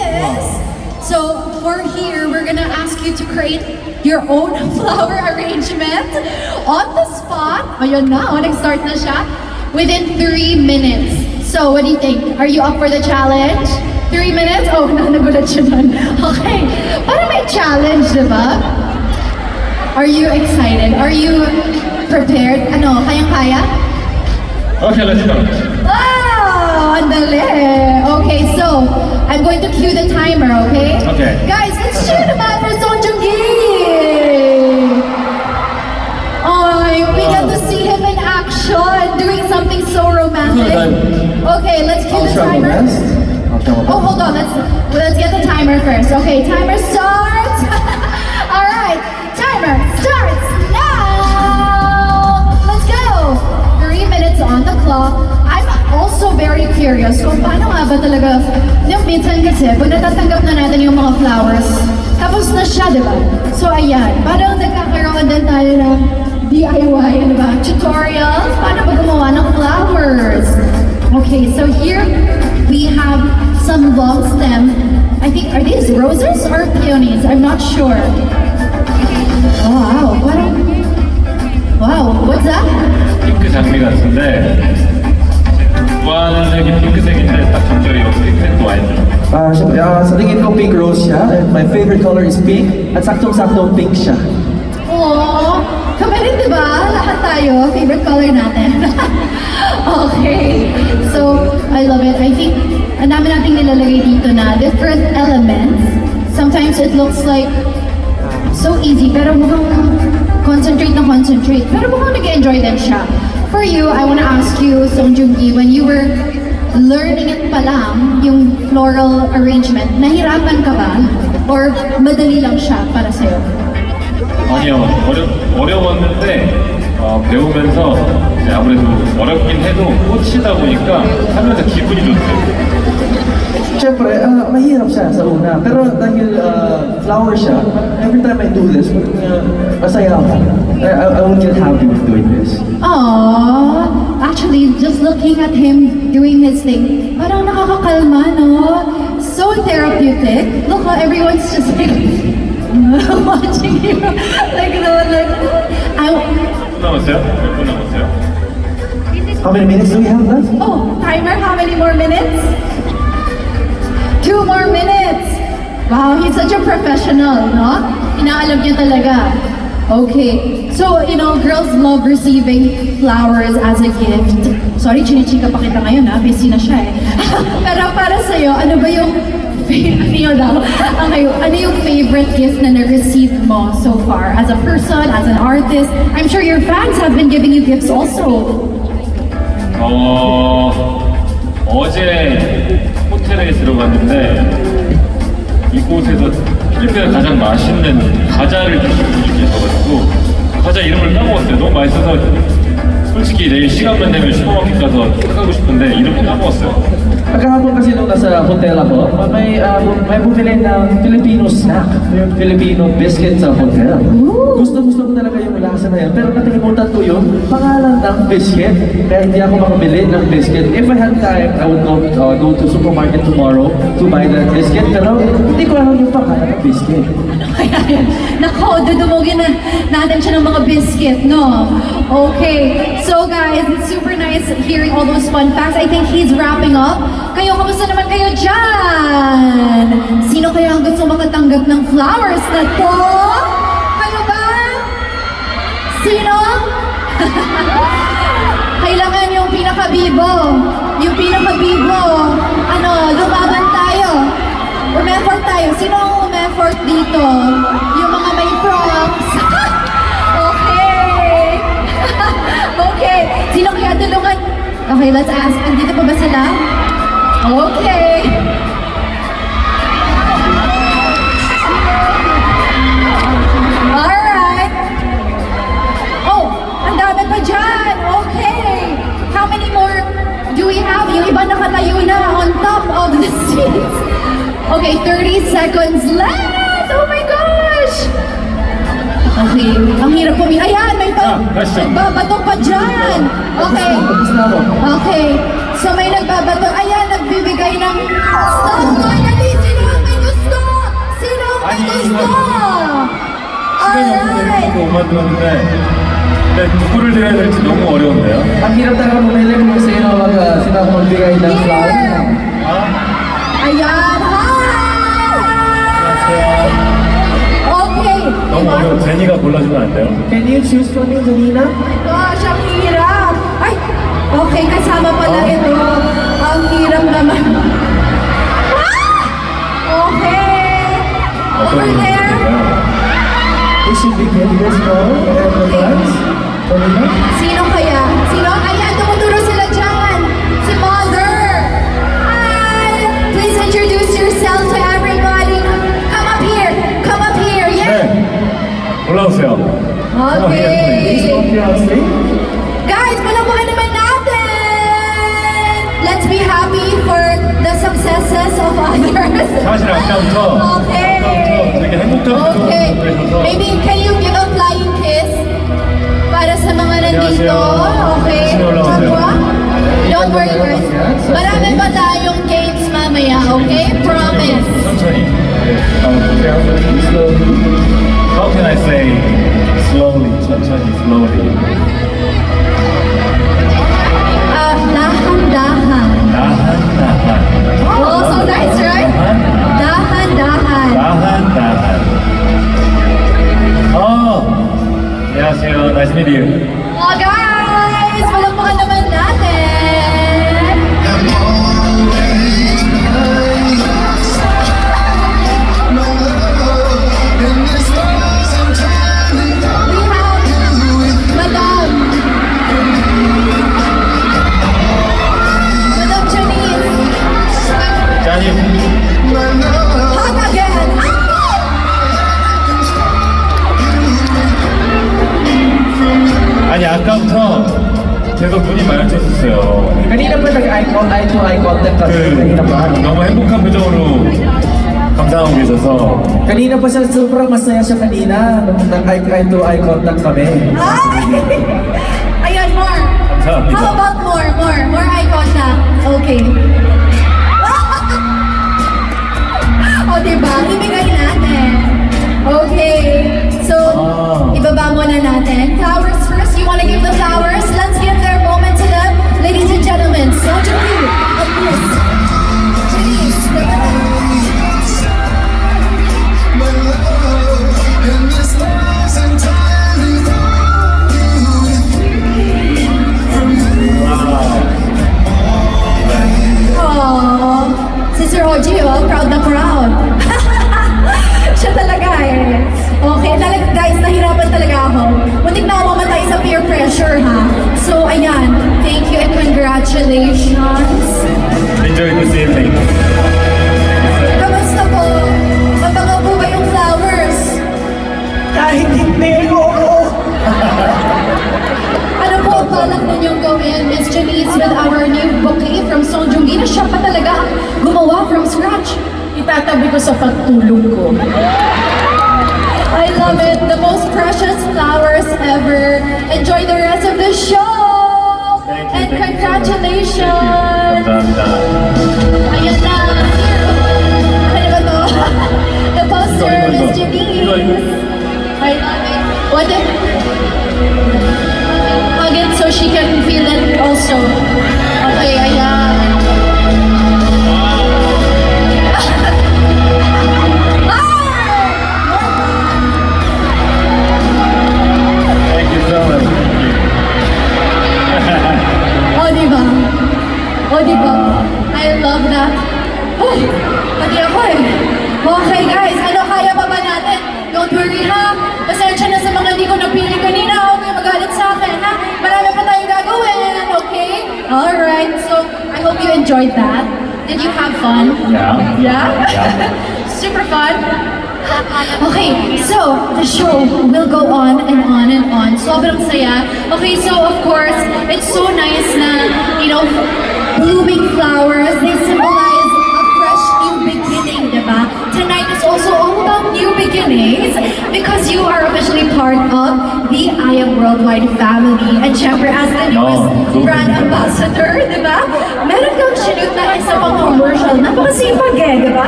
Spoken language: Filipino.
is. So for here, we're gonna ask you to create your own flower arrangement on the spot. Ayun na, nag-start na siya. Within 3 minutes. So what do you think? Are you up for the challenge? 3 minutes? Oh, nagulat siya nun. Okay. Para may challenge, diba? Are you excited? Are you prepared? Ano, kayang-kaya? Okay, let's go. Wow! Ang dali! Okay, so, I'm going to cue the timer, okay? Okay. Guys, let's cheer naman for Song Joong-gi! Oh, we get to see him in action, doing something so romantic. Okay, let's cue the timer. Oh, hold on, let's get the timer first. Okay, timer starts! Alright, timer starts now! Let's go! 3 minutes on the clock. I'm also very curious kung paano nga ba talaga, yung minsan kasi, pag natatanggap na natin yung mga flowers, tapos na siya, di ba? So ayan, parang nagkakaroon din tayo ng DIY, ano ba? Tutorial, paano ba gumawa ng flowers? Okay, so here we have some long stem. I think, are these roses or peonies? I'm not sure. Oh, wow, parang, wow, what's that? 핑크 장미 같은데 좋아하는 색이 핑크색인데 딱 적절히 여기 핑크색도 와인 Siyempre, sa tingin ko pink rose siya. And my favorite color is pink. At saktong-saktong pink siya. Oh, kami rin diba? Lahat tayo, favorite color natin. Okay, so I love it. I think ang dami nating nilalagay dito na different elements. Sometimes it looks like so easy, pero mukhang concentrate na concentrate. Pero mukhang nag-enjoy din siya. For you, I want to ask you, Song Joong-gi, when you were learning it pa lang, yung floral arrangement, nahirapan ka ba? Or madali lang siya para sa'yo? 아니요, 어려웠는데 배우면서 이제 아무래도 어렵긴 해도 꽂히다 보니까 하면서 기분이 좋더라고요. Siyempre, mahirap siya sa una. Pero dahil flower siya, every time I do this, masaya ako. I will get happy with doing this. Aww, actually, just looking at him doing his thing, parang nakakakalma, no? So therapeutic. Look how everyone's just like watching you. Like, 몇 분 남았어요? 몇 분 남았어요? How many minutes do we have left? Oh, timer, how many more minutes? 2 more minutes! Wow, he's such a professional, no? Inaalam niya talaga. Okay, so, you know, girls love receiving flowers as a gift. Sorry, chinichika pa kita ngayon, ha? Busy na siya, eh. Pero para sa'yo, ano ba yung ano yung favorite gift na na-receive mo so far? As a person, as an artist? I'm sure your fans have been giving you gifts also. 어제 호텔에 들어갔는데 이곳에서 필리핀에서 가장 맛있는 과자를 주신 분이 계셔가지고 과자 이름을 까먹었어요. 너무 맛있어서 솔직히 내일 시간만 되면 슈퍼마켓 가서 사가고 싶은데 이름을 까먹었어요. Pagkahapon kasi nung nasa hotel ako, may bumili ng Filipino snack, yung Filipino biscuit sa hotel. Gusto ko talaga yung lasa na yan, pero nakalimutan ko yung pangalan ng biscuit, kaya hindi ako makabili ng biscuit. If I had time, I would go to supermarket tomorrow to buy that biscuit, pero hindi ko alam yung pangalan ng biscuit. Kaya yan. Nako, dudumugin na natin siya ng mga biscuit, no? Okay. So guys, it's super nice hearing all those fun facts. I think he's wrapping up. Kayo, kamusta naman kayo dyan? Sino kaya ang gusto makatanggap ng flowers na to? Kayo ba? Sino? Kailangan yung pinaka-bibo. Yung pinaka-bibo. Ano, lumaban tayo. Umeffort tayo. Sino ang umeffort dito? Yung mga may props. Okay. Okay. Sino kaya tulungan? Okay, let's ask. Andito pa ba sila? Okay. Alright. Oh, ang dami pa dyan. Okay. How many more do we have? Yung iba nakatayo na on top of the seats. Okay, 30 seconds left! Oh my gosh! Okay, ang hirap pumili. Ayan, may nagbabato pa dyan! Okay. Okay, so may nagbabato. Ayan, nagbibigay ng stop toy. Nandito sila! 시간이 없는데 못 만들었는데 근데 누구를 드려야 될지 너무 어려운데요. Ang hirap talaga pumili kung sino sino ang magbigay ng flower. Ayan, hi! Okay. 너무 어려워. 제니가 골라주면 안 돼요? Can you choose for me, Janina? Gosh, ang hirap. Ay, okay, kasama pala ito. Ang hirap naman. Ah! Okay. Over there. We should begin this now. Everyone's. Janina? Sino kaya? Sino? Ayan, tumuturo sila dyan. Si Mother. Hi. Please introduce yourself to everybody. Come up here. Come up here. 네. Yeah. 올라오세요. Please Okay. come here on stage. Guys, palapakan naman natin! Let's be happy for the successes of others. 사실 아까부터 Okay. 되게 행복한 Okay. 모습을 Maybe can you give a flying kiss para sa mga nandito? 안녕하세요. Okay. 다시 올라오세요. Kapwa? Don't worry guys. Marami pa tayong games mamaya, okay? Promise. 천천히. How can I say slowly? 천천히, slowly. Dahan-dahan. 나한. Oh, so nice, right? Dahan-dahan. 나한. 안녕하세요. Nice to meet you. Oh, guys! Palakpakan naman natin! We have Madam Janice. 짜님. Hot again! 아니 아까부터 계속 눈이 마주쳤었어요. Kanina pa nag-eye contact kami. Kanina pa. 너무 행복한 표정으로 감상하고 계셔서 Kanina pa siya, sobrang masaya siya kanina. Nung nag-eye contact kami. Ay! Ayan, more. 감사합니다. How about more eye contact? Okay. O, diba? Ibigay natin. Okay. So, ibaba muna natin. Flowers first. You wanna give the flowers? Let's give their moment to them. Ladies and gentlemen, so Jolie, of course. Janice, Aww. Sister Oji, oh, proud na proud. Siya talaga eh. Okay, talaga guys, nahirapan talaga ako. Muntik na ako mamatay sa peer pressure ha. So ayan, thank you and congratulations. Enjoy this evening. Kamusta po? Mabango po ba yung flowers? Kahit hindi, oo. Ano po ang balak ninyong gawin, Miss Janice, with our new bouquet from Song Joong-gi na siya pa talaga ang gumawa from scratch? Itatabi ko sa pagtulog ko. I love it. The most precious flowers ever. Enjoy the rest of the show. Thank you, And thank you so much. congratulations. 감사합니다. Ayan na. Ano ba to? The poster, Igo, Miss igo. Janice. Igo, igo. I love it. What if... Hug it so she can feel it also. Okay, ayan. Thank you so much. O, diba? O, diba? I love that. Oh, pati ako eh. Okay guys, ano kaya pa ba natin? Don't worry ha. Pasensya na sa mga hindi ko napili kanina. Huwag kayo magalit sa akin ha. Marami pa tayong gagawin, okay? Alright, so I hope you enjoyed that. Did you have fun? Yeah. Yeah? Super fun? Okay, so the show will go on and on and on. Sobrang saya. Okay, so of course, it's so nice na, you know, blooming flowers, they symbolize a fresh new beginning, diba? Tonight is also all about new beginnings because you are officially part of the I Am Worldwide family. And syempre, as the newest brand ambassador, diba? Meron kang sinute na isa pang commercial. Napakasipag eh, diba?